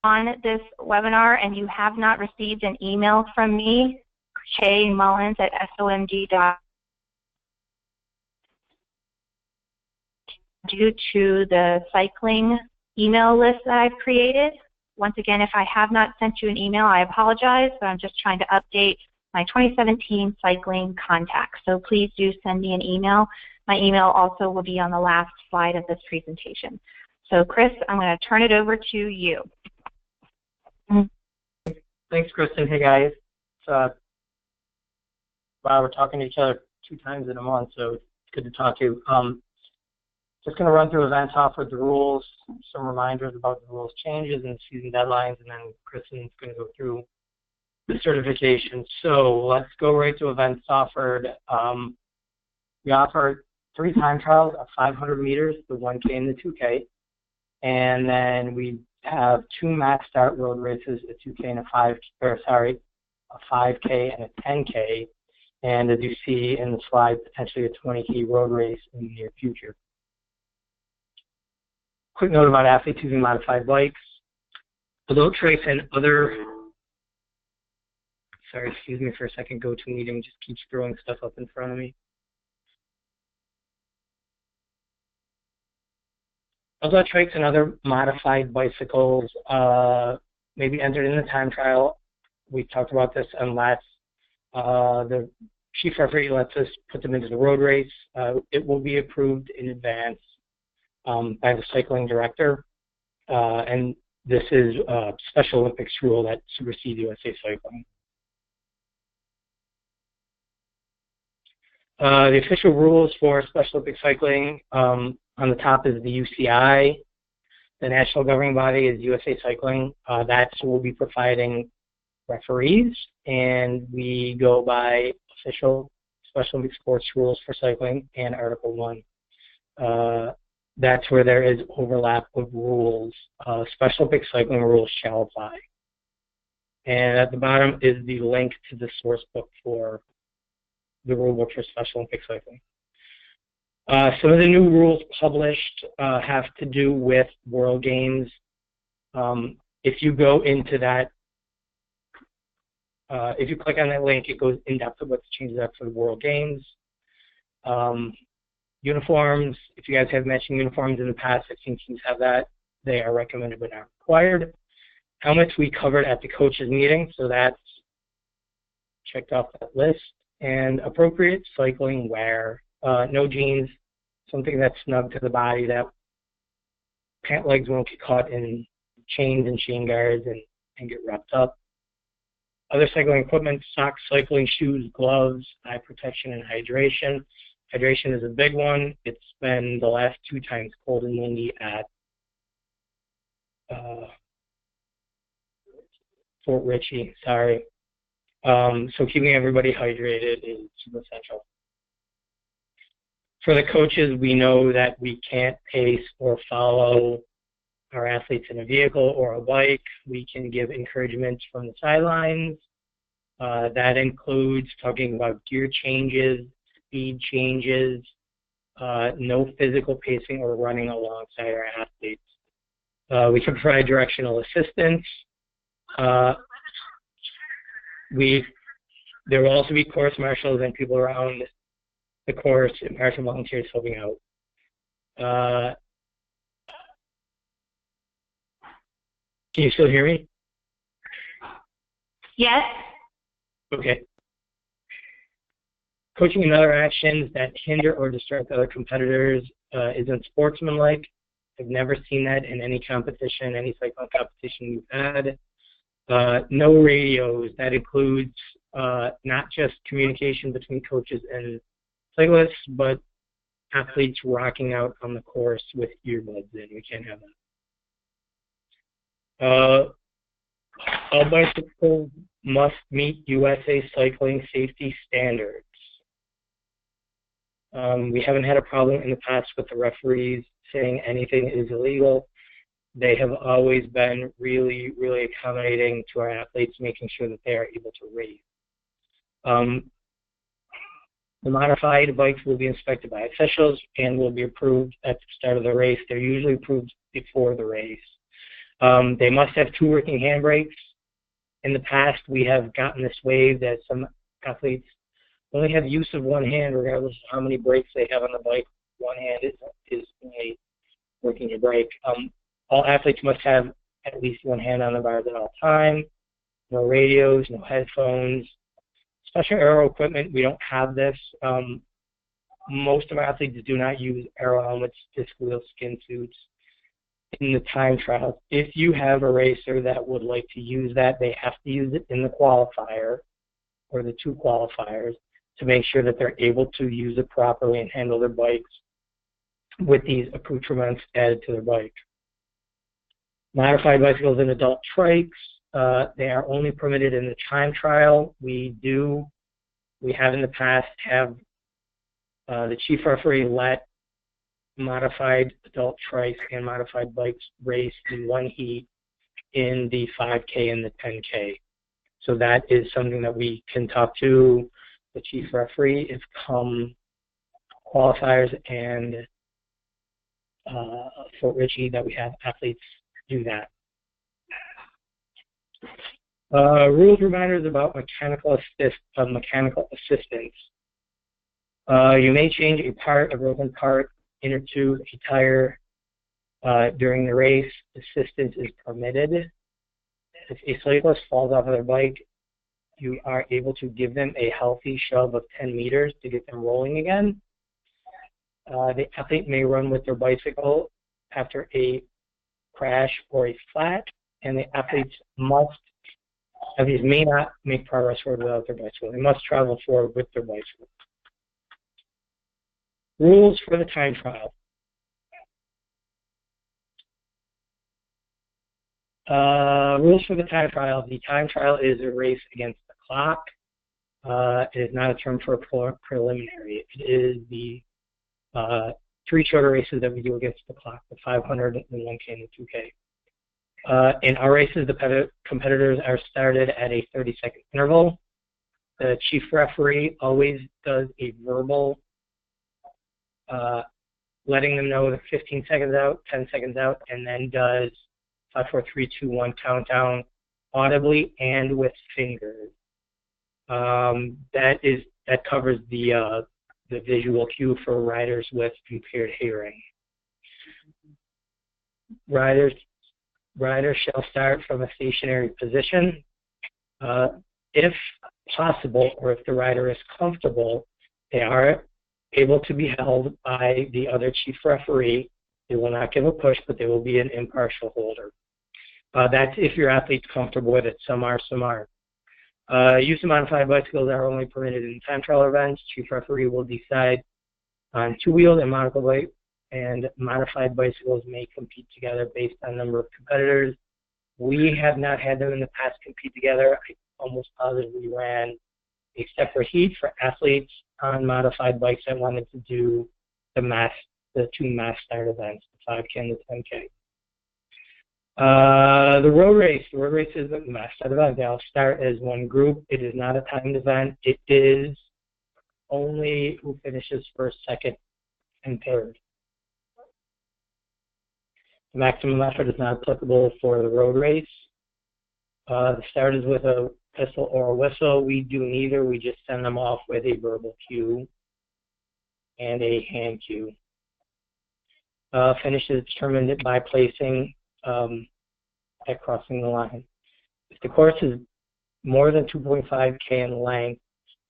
on this webinar and you have not received an email from me, Shay Mullins at somg.com, due to the cycling email list that I've created. Once again, if I have not sent you an email, I apologize, but I'm just trying to update my 2017 cycling contacts. So please do send me an email. My email also will be on the last slide of this presentation. So Chris, I'm going to turn it over to you. Thanks, Kristen. Hey guys. Wow, we're talking to each other 2 times in a month, so it's good to talk to you. Just going to run through events offered, the rules, some reminders about the rules changes and season deadlines, and then Kristen's going to go through the certification. So let's go right to events offered. We offer 3 time trials of 500 meters, the 1K and the 2K. And then we have 2 mass start road races, a 2K and a 5K and a 10K. And as you see in the slide, potentially a 20K road race in the near future. Quick note about athletes using modified bikes. Although tracks and other, sorry, excuse me for a second, GoToMeeting just keeps throwing stuff up in front of me. Although trikes and other modified bicycles may be entered in the time trial, we talked about this unless the chief referee lets us put them into the road race. It will be approved in advance by the cycling director, and this is a Special Olympics rule that supersedes USA Cycling. The official rules for Special Olympics cycling, on the top is the UCI. The national governing body is USA Cycling. That's who will be providing referees, and we go by official Special Olympics sports rules for cycling and Article 1. That's where there is overlap of rules. Special Olympics cycling rules shall apply. And at the bottom is the link to the source book for the rule book for Special Olympics cycling. Some of the new rules published have to do with World Games. If you go into that, if you click on that link, it goes in depth of what the changes are for the World Games. Uniforms, if you guys have mentioned uniforms in the past, I've seen teams have that. They are recommended but not required. Helmets we covered at the coaches meeting, so that's checked off that list. And appropriate cycling wear, no jeans, something that's snug to the body that pant legs won't get caught in chains and chain guards and get wrapped up. Other cycling equipment, socks, cycling shoes, gloves, eye protection, and hydration. Hydration is a big one. It's been the last 2 times cold and windy at Fort Ritchie, sorry. So keeping everybody hydrated is super essential. For the coaches, we know that we can't pace or follow our athletes in a vehicle or a bike. We can give encouragement from the sidelines. That includes talking about gear changes, speed changes, no physical pacing or running alongside our athletes. We can provide directional assistance. There will also be course marshals and people around the course and partial volunteers helping out. Can you still hear me? Yes. Okay. Coaching and other actions that hinder or distract other competitors isn't sportsmanlike. I've never seen that in any competition, any cycling competition we've had. No radios. That includes not just communication between coaches and cyclists, but athletes rocking out on the course with earbuds in. We can't have that. All bicycles must meet USA Cycling safety standards. We haven't had a problem in the past with the referees saying anything is illegal. They have always been really, really accommodating to our athletes, making sure that they are able to race. The modified bikes will be inspected by officials and will be approved at the start of the race. They're usually approved before the race. They must have 2 working handbrakes. In the past, we have gotten this wave that some athletes only have use of one hand, regardless of how many brakes they have on the bike. One hand is only working your brake. All athletes must have at least one hand on the bars at all times. No radios, no headphones. Special aero equipment, we don't have this. Most of our athletes do not use aero helmets, disc wheel skin suits in the time trials. If you have a racer that would like to use that, they have to use it in the qualifier or the 2 qualifiers to make sure that they're able to use it properly and handle their bikes with these accoutrements added to their bike. Modified bicycles and adult trikes, they are only permitted in the time trial. We have in the past have the chief referee let modified adult trikes and modified bikes race in one heat in the 5K and the 10K. So that is something that we can talk to the chief referee if come qualifiers and Fort Ritchie that we have athletes do that. Rules reminders about mechanical assistance. You may change a part, a broken part, inner tube, a tire during the race. Assistance is permitted. If a cyclist falls off of their bike, you are able to give them a healthy shove of 10 meters to get them rolling again. The athlete may run with their bicycle after a crash or a flat, and the athletes may not make progress forward without their bicycle. They must travel forward with their bicycle. Rules for the time trial. Rules for the time trial. The time trial is a race against the clock. It is not a term for a preliminary. It is the 3 shorter races that we do against the clock, the 500, the 1K, and the 2K. In our races, the competitors are started at a 30-second interval. The chief referee always does a verbal letting them know that 15 seconds out, 10 seconds out, and then does 5, 4, 3, 2, 1 countdown audibly and with fingers. That covers the visual cue for riders with impaired hearing. Riders shall start from a stationary position. If possible, or if the rider is comfortable, they are able to be held by the other chief referee. They will not give a push, but they will be an impartial holder. That's if your athlete's comfortable with it. Some are, some aren't. Use of modified bicycles are only permitted in time trial events. Chief referee will decide on 2-wheeled and modified bicycles may compete together based on number of competitors. We have not had them in the past compete together. I almost positively ran a separate heat for athletes on modified bikes that wanted to do the 2 mass start events, the 5K and the 10K. The road race is a mass start event. They'll start as one group. It is not a timed event. It is only who finishes first, second, and third. The maximum effort is not applicable for the road race. The start is with a pistol or a whistle. We do neither. We just send them off with a verbal cue and a hand cue. Finish is determined by placing at crossing the line. If the course is more than 2.5K in length,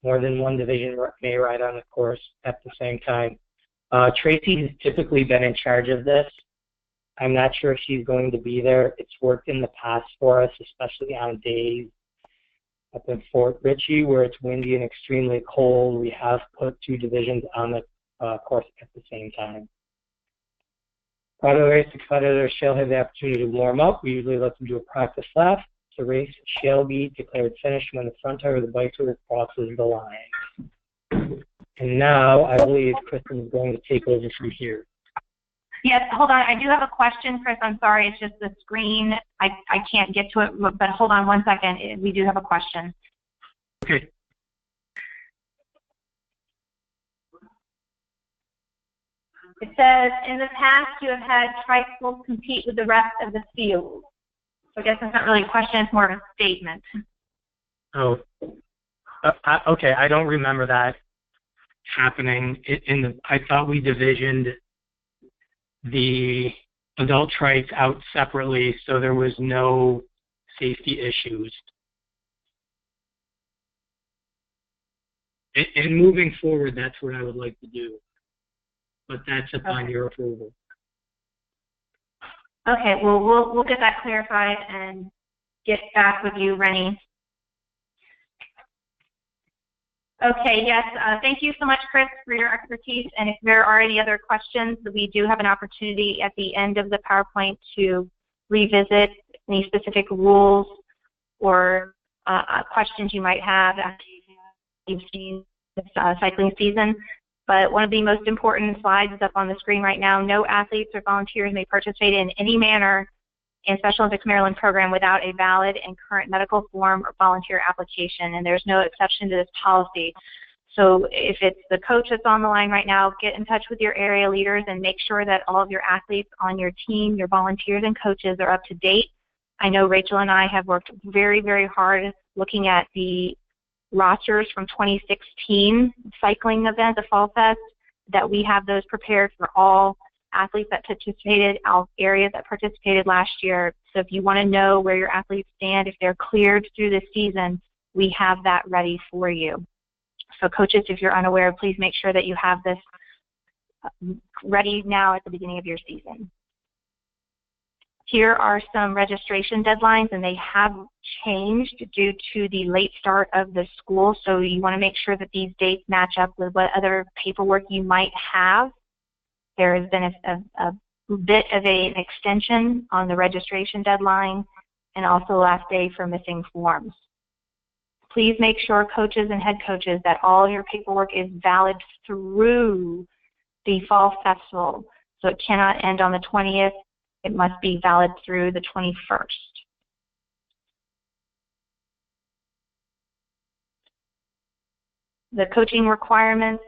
more than one division may ride on the course at the same time. Tracy has typically been in charge of this. I'm not sure if she's going to be there. It's worked in the past for us, especially on days up in Fort Ritchie where it's windy and extremely cold. We have put 2 divisions on the course at the same time. Prior to the race, the competitors shall have the opportunity to warm up. We usually let them do a practice lap. The race shall be declared finished when the front tire of the bicycle crosses the line. And now I believe Kristen is going to take over from here. Yes, hold on. I do have a question, Chris. I'm sorry. It's just the screen. I can't get to it, but hold on one second. We do have a question. Okay. It says, in the past, you have had tricycles compete with the rest of the field. I guess it's not really a question, it's more of a statement. Oh, okay. I don't remember that happening. I thought we divisioned the adult trikes out separately, so there was no safety issues. And moving forward, that's what I would like to do. But that's upon your approval. Okay, well, we'll get that clarified and get back with you, Rennie. Okay, yes, thank you so much, Chris, for your expertise. And if there are any other questions, we do have an opportunity at the end of the PowerPoint to revisit any specific rules or questions you might have after you've seen this cycling season. But one of the most important slides is up on the screen right now. No athletes or volunteers may participate in any manner in Special Olympics Maryland program without a valid and current medical form or volunteer application, and there's no exception to this policy. So if it's the coach that's on the line right now, get in touch with your area leaders and make sure that all of your athletes on your team, your volunteers and coaches are up to date. I know Rachel and I have worked very, very hard looking at the rosters from 2016 cycling event, the Fall Fest, that we have those prepared for all athletes that participated, all areas that participated last year. So if you want to know where your athletes stand, if they're cleared through the season, we have that ready for you. So coaches, if you're unaware, please make sure that you have this ready now at the beginning of your season. Here are some registration deadlines, and they have changed due to the late start of the school, so you want to make sure that these dates match up with what other paperwork you might have. There has been a bit of an extension on the registration deadline and also last day for missing forms. Please make sure, coaches and head coaches, that all of your paperwork is valid through the Fall Festival. So it cannot end on the 20th. It must be valid through the 21st. The coaching requirements,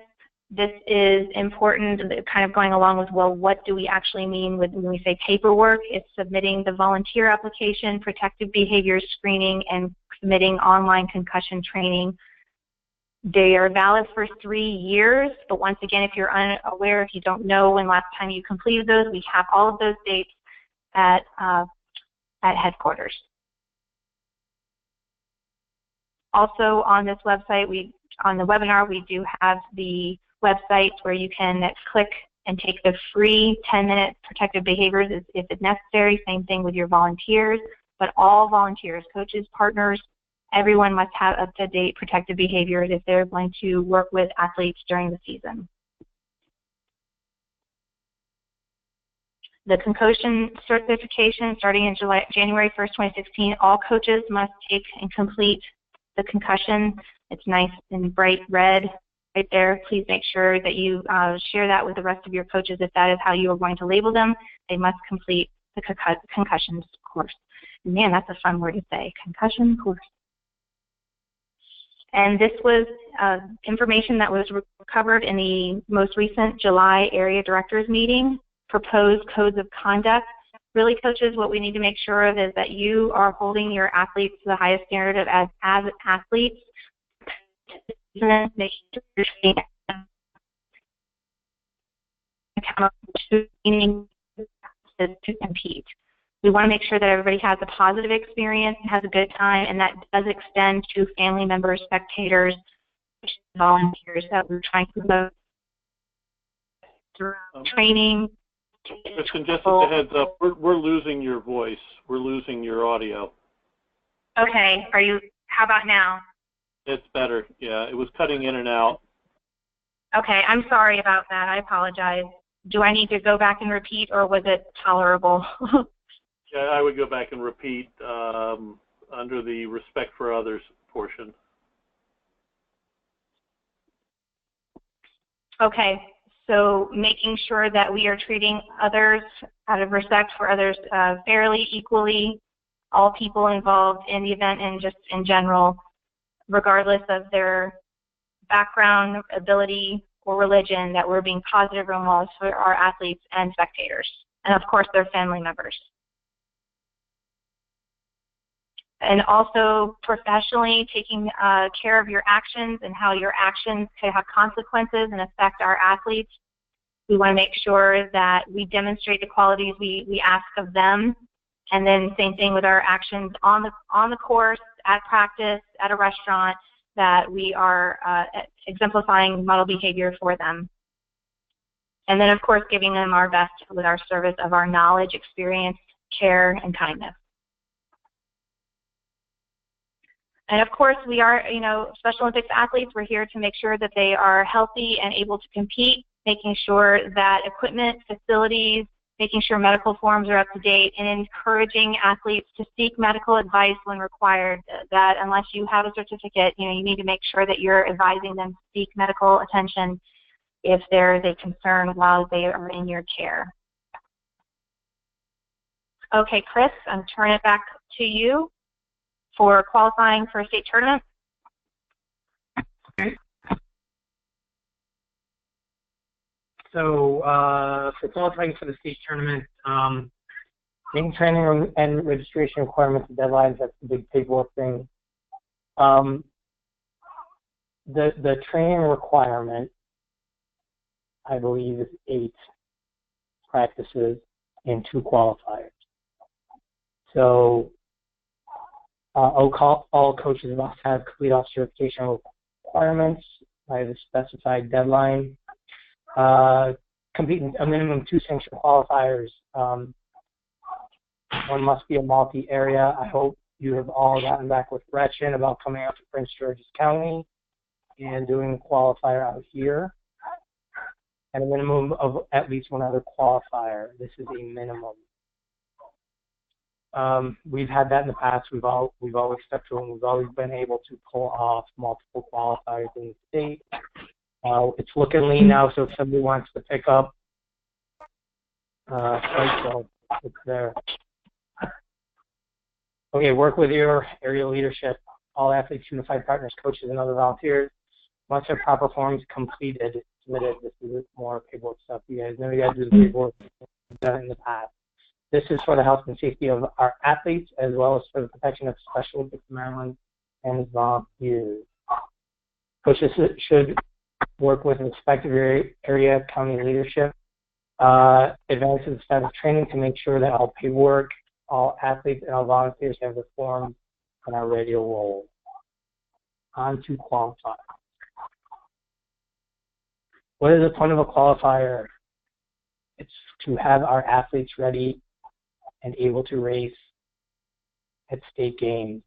this is important, kind of going along with, well, what do we actually mean when we say paperwork? It's submitting the volunteer application, protective behavior screening, and submitting online concussion training. They are valid for 3 years, but once again, if you're unaware, if you don't know when last time you completed those, we have all of those dates at headquarters. Also on this website, on the webinar, we do have the website where you can click and take the free 10-minute protective behaviors if it's necessary. Same thing with your volunteers, but all volunteers, coaches, partners, everyone must have up-to-date protective behaviors if they're going to work with athletes during the season. The concussion certification starting in January 1st, 2016, all coaches must take and complete the concussion. It's nice and bright red right there. Please make sure that you share that with the rest of your coaches if that is how you are going to label them. They must complete the concussion course. Man, that's a fun word to say, concussion course. And this was information that was covered in the most recent July area directors meeting, proposed codes of conduct. Really, coaches, what we need to make sure of is that you are holding your athletes to the highest standard as athletes. Making sure you're accountable to compete. We want to make sure that everybody has a positive experience and has a good time, and that does extend to family members, spectators, volunteers that we're trying to promote through training. Kristen, just as a heads up, we're losing your voice. We're losing your audio. Okay. How about now? It's better. Yeah, it was cutting in and out. Okay, I'm sorry about that. I apologize. Do I need to go back and repeat, or was it tolerable? Yeah, I would go back and repeat under the respect for others portion. Okay, so making sure that we are treating others out of respect for others fairly, equally, all people involved in the event and just in general, regardless of their background, ability, or religion, that we're being positive role models for our athletes and spectators, and of course their family members. And also professionally taking care of your actions and how your actions could have consequences and affect our athletes. We want to make sure that we demonstrate the qualities we ask of them. And then same thing with our actions on the course, at practice, at a restaurant, that we are exemplifying model behavior for them. And then, of course, giving them our best with our service of our knowledge, experience, care, and kindness. And of course, we are, Special Olympics athletes. We're here to make sure that they are healthy and able to compete, making sure that equipment, facilities, making sure medical forms are up to date, and encouraging athletes to seek medical advice when required. That unless you have a certificate, you need to make sure that you're advising them to seek medical attention if there is a concern while they are in your care. Okay, Chris, I'm turning it back to you for qualifying for a state tournament. Okay. So for qualifying for the state tournament, making training and registration requirements and deadlines, that's the big paperwork thing. The training requirement, I believe, is 8 practices and 2 qualifiers. So all coaches must have complete off certification requirements by the specified deadline. Compete in a minimum 2 sanctioned qualifiers. One must be a multi-area. I hope you have all gotten back with Gretchen about coming out to Prince George's County and doing a qualifier out here. And a minimum of at least 1 other qualifier. This is a minimum. We've had that in the past. We've always stepped through, and we've always been able to pull off multiple qualifiers in the state. It's looking lean now, so if somebody wants to pick up, it's there. Okay, work with your area leadership. All athletes, unified partners, coaches, and other volunteers must have proper forms completed, submitted. This is more paperwork stuff. You guys know you got to do the paperwork. We've done it in the past. This is for the health and safety of our athletes, as well as for the protection of Special Olympics Maryland and volunteers. Coaches should work with respective area county leadership, advance the status of training to make sure that all paperwork, all athletes, and all volunteers have the forms and are ready to roll. On to qualify. What is the point of a qualifier? It's to have our athletes ready and able to race at state games.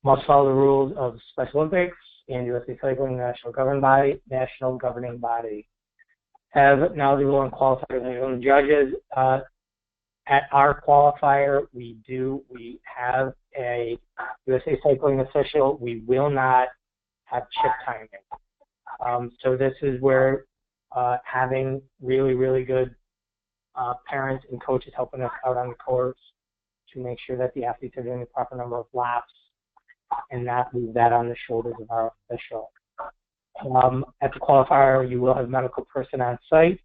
Must follow the rules of Special Olympics and USA Cycling National Governing Body. Have knowledgeable and qualified and judges. At our qualifier, we have a USA Cycling official. We will not have chip timing. So this is where having really good parents and coaches helping us out on the course to make sure that the athletes are doing the proper number of laps and not leave that on the shoulders of our official. At the qualifier, you will have medical person on site.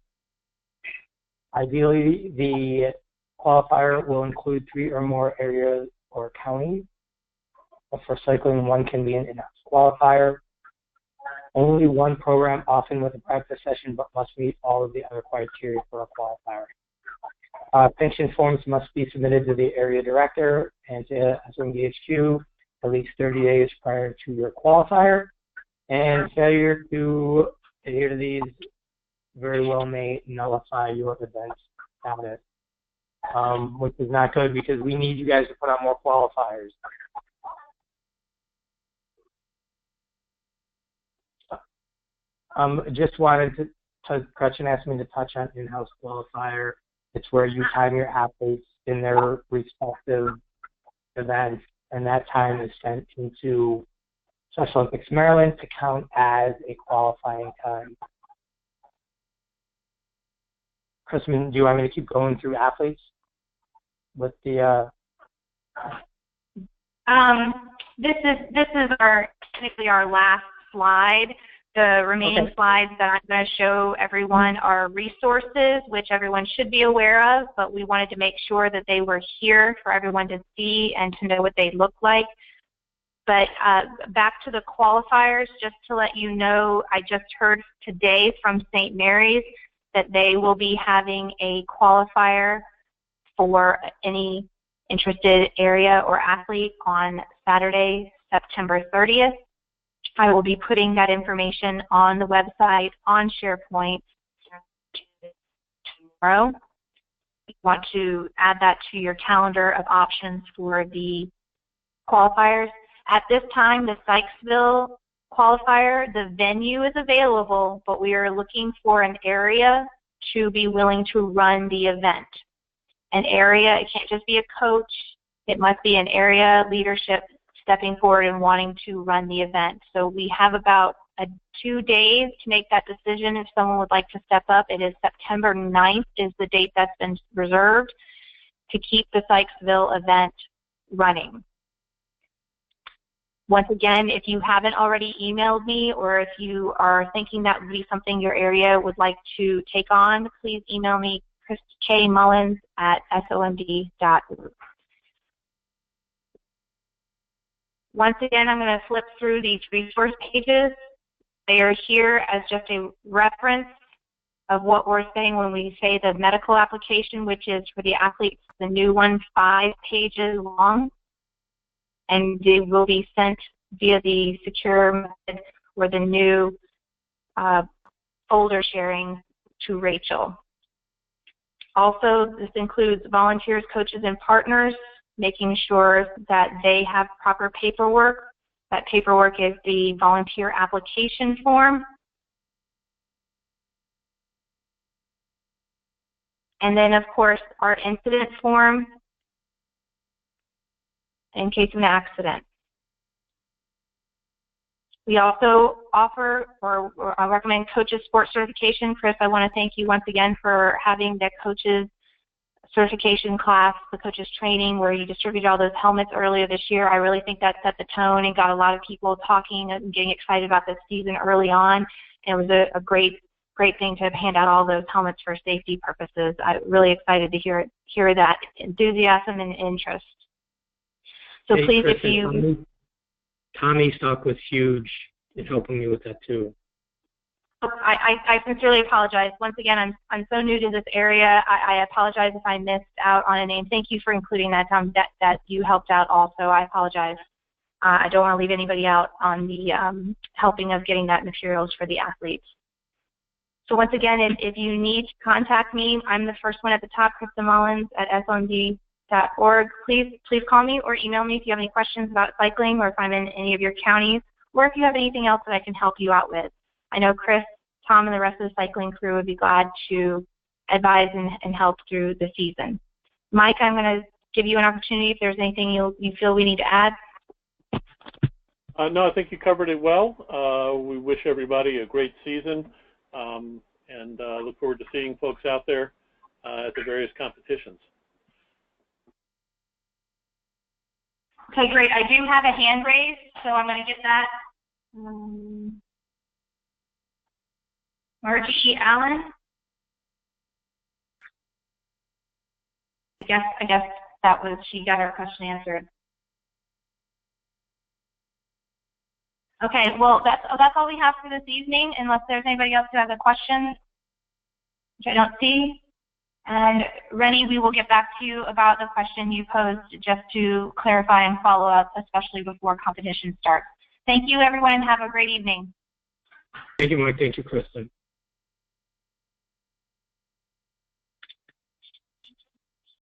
Ideally, the qualifier will include 3 or more areas or counties. But for cycling, 1 can be an in-house qualifier. Only 1 program, often with a practice session, but must meet all of the other criteria for a qualifier. Pension forms must be submitted to the area director and to SMDHQ at least 30 days prior to your qualifier. And failure to adhere to these very well may nullify your event status, which is not good because we need you guys to put on more qualifiers. Just wanted to Gretchen asked me to touch on in-house qualifier. It's where you time your athletes in their respective events, and that time is sent into Special Olympics Maryland to count as a qualifying time. Kristen, do you want me to keep going through athletes with the? This is technically our last slide. The remaining Okay. slides that I'm going to show everyone are resources, which everyone should be aware of, but we wanted to make sure that they were here for everyone to see and to know what they look like. But back to the qualifiers, just to let you know, I just heard today from St. Mary's that they will be having a qualifier for any interested area or athlete on Saturday, September 30th. I will be putting that information on the website on SharePoint tomorrow. You want to add that to your calendar of options for the qualifiers. At this time, the Sykesville qualifier, the venue is available, but we are looking for an area to be willing to run the event. An area, it can't just be a coach, it must be an area leadership stepping forward and wanting to run the event. So we have about 2 days to make that decision if someone would like to step up. It is September 9th is the date that's been reserved to keep the Sykesville event running. Once again, if you haven't already emailed me or if you are thinking that would be something your area would like to take on, please email me, kmullins@somd.org. Once again, I'm going to flip through these resource pages. They are here as just a reference of what we're saying when we say the medical application, which is for the athletes, the new one, 5 pages long. And they will be sent via the secure method or the new folder sharing to Rachel. Also, this includes volunteers, coaches, and partners, making sure that they have proper paperwork. That paperwork is the volunteer application form. And then, of course, our incident form in case of an accident. We also offer or recommend coaches sports certification. Chris, I want to thank you once again for having the coaches certification class, the coaches training, where you distributed all those helmets earlier this year. I really think that set the tone and got a lot of people talking and getting excited about this season early on. And it was a great thing to hand out all those helmets for safety purposes. I'm really excited to hear that enthusiasm and interest. So hey, please, Chris, if you... Tommy Stock was huge in helping me with that too. I sincerely apologize. Once again, I'm so new to this area. I apologize if I missed out on a name. Thank you for including that, Tom, that you helped out also. I apologize. I don't want to leave anybody out on the helping of getting that materials for the athletes. So once again, if you need to contact me, I'm the first one at the top, Krista Mullins at somd.org. Please call me or email me if you have any questions about cycling or if I'm in any of your counties, or if you have anything else that I can help you out with. I know Chris, Tom, and the rest of the cycling crew would be glad to advise and help through the season. Mike, I'm going to give you an opportunity if there's anything you feel we need to add. No, I think you covered it well. We wish everybody a great season and look forward to seeing folks out there at the various competitions. Okay, great. I do have a hand raised, so I'm going to get that. Margie Allen. I guess that was, she got her question answered. Okay, well, that's all we have for this evening, unless there's anybody else who has a question, which I don't see. And Rennie, we will get back to you about the question you posed just to clarify and follow up, especially before competition starts. Thank you, everyone, and have a great evening. Thank you, Mike. Thank you, Kristen.